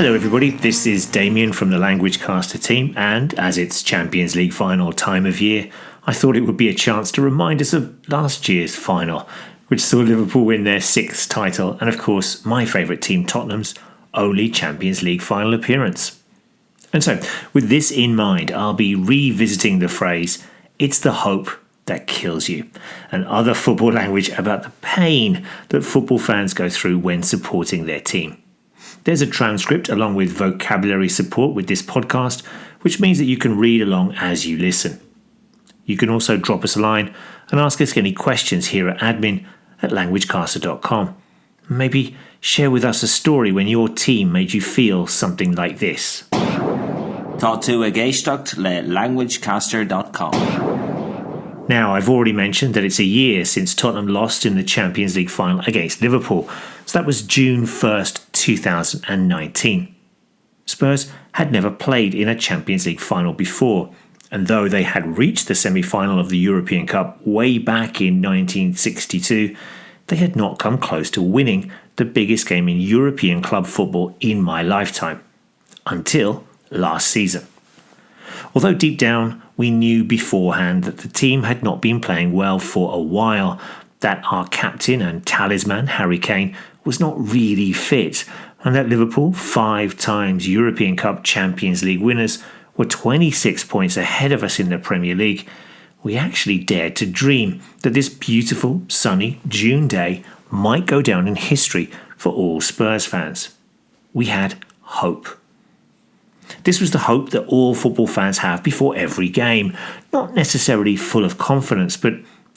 Hello everybody, this is Damien from the Language Caster team, and as it's Champions League final time of year, I thought it would be a chance to remind us of last year's final, which saw Liverpool win their 6th title and of course my favourite team Tottenham's only Champions League final appearance. And so, with this in mind, I'll be revisiting the phrase, "It's the hope that kills you," and other football language about the pain that football fans go through when supporting their team. There's a transcript along with vocabulary support with this podcast, which means that you can read along as you listen. You can also drop us a line and ask us any questions here at admin@languagecaster.com. Maybe share with us a story when your team made you feel something like this. Tá tú a géisteacht le languagecaster.com. Now, I've already mentioned that it's a year since Tottenham lost in the Champions League final against Liverpool, so that was June 1st, 2019. Spurs had never played in a Champions League final before, and though they had reached the semi-final of the European Cup way back in 1962, they had not come close to winning the biggest game in European club football in my lifetime, until last season. Although deep down we knew beforehand that the team had not been playing well for a while, that our captain and talisman Harry Kane was not really fit, and that Liverpool, 5 times European Cup Champions League winners, were 26 points ahead of us in the Premier League, we actually dared to dream that this beautiful, sunny June day might go down in history for all Spurs fans. We had hope. This was the hope that all football fans have before every game, not necessarily full of confidence, but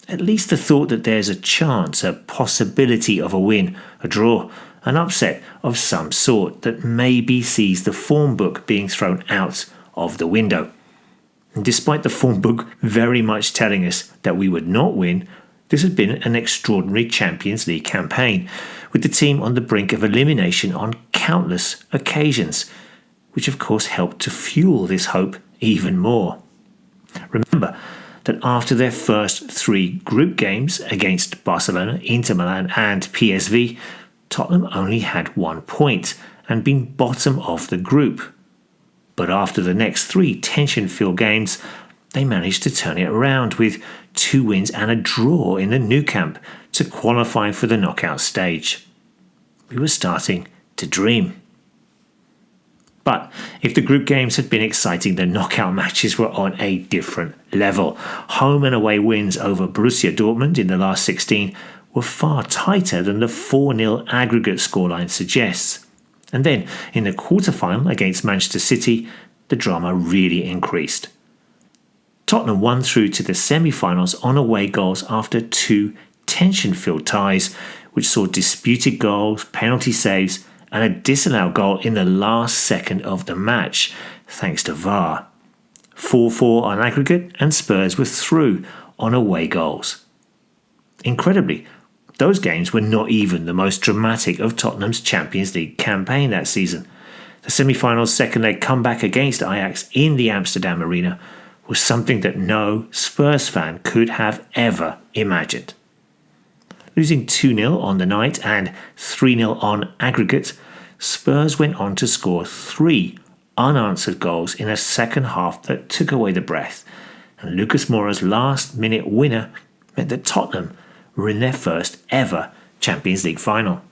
at least the thought that there's a chance, a possibility of a win, a draw, an upset of some sort that maybe sees the form book being thrown out of the window. And despite the form book very much telling us that we would not win, this had been an extraordinary Champions League campaign, with the team on the brink of elimination on countless occasions, which of course helped to fuel this hope even more. Remember that after their first 3 group games against Barcelona, Inter Milan and PSV, Tottenham only had 1 point and been bottom of the group. But after the next 3 tension-filled games, they managed to turn it around with 2 wins and a draw in the Nou Camp to qualify for the knockout stage. We were starting to dream. But if the group games had been exciting, the knockout matches were on a different level. Home and away wins over Borussia Dortmund in the last 16 were far tighter than the 4-0 aggregate scoreline suggests. And then, in the quarter-final against Manchester City, the drama really increased. Tottenham won through to the semi-finals on away goals after 2 tension-filled ties, which saw disputed goals, penalty saves, and a disallowed goal in the last second of the match, thanks to VAR. 4-4 on aggregate, and Spurs were through on away goals. Incredibly, those games were not even the most dramatic of Tottenham's Champions League campaign that season. The semi-finals second leg comeback against Ajax in the Amsterdam Arena was something that no Spurs fan could have ever imagined. Losing 2-0 on the night and 3-0 on aggregate, Spurs went on to score 3 unanswered goals in a second half that took away the breath, and Lucas Moura's last-minute winner meant that Tottenham were in their first ever Champions League final.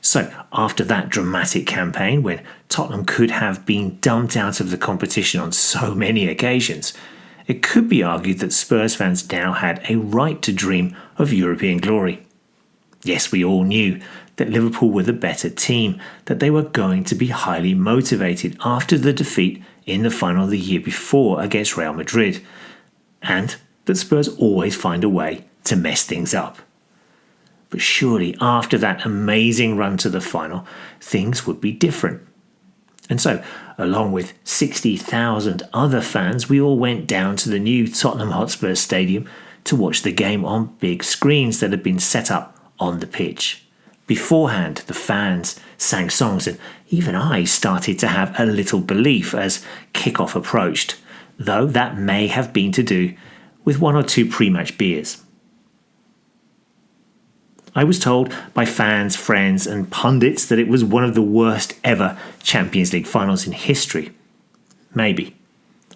So, after that dramatic campaign, when Tottenham could have been dumped out of the competition on so many occasions, it could be argued that Spurs fans now had a right to dream of European glory. Yes, we all knew that Liverpool were the better team, that they were going to be highly motivated after the defeat in the final the year before against Real Madrid, and that Spurs always find a way to mess things up. But surely after that amazing run to the final, things would be different. And so, along with 60,000 other fans, we all went down to the new Tottenham Hotspur Stadium to watch the game on big screens that had been set up on the pitch. Beforehand, the fans sang songs, and even I started to have a little belief as kick-off approached, though that may have been to do with 1 or 2 pre-match beers. I was told by fans, friends, and pundits that it was one of the worst ever Champions League finals in history. Maybe.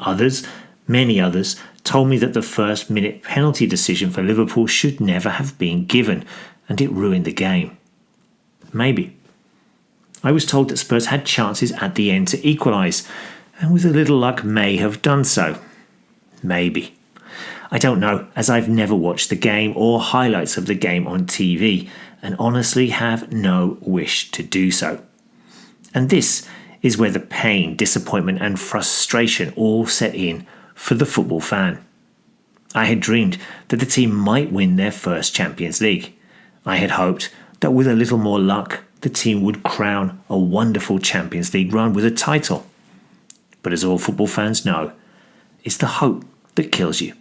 Others, many others, told me that the first-minute penalty decision for Liverpool should never have been given, and it ruined the game. Maybe. I was told that Spurs had chances at the end to equalise, and with a little luck may have done so. Maybe. I don't know, as I've never watched the game or highlights of the game on TV, and honestly have no wish to do so. And this is where the pain, disappointment and frustration all set in for the football fan. I had dreamed that the team might win their first Champions League. I had hoped that with a little more luck, the team would crown a wonderful Champions League run with a title. But as all football fans know, it's the hope that kills you.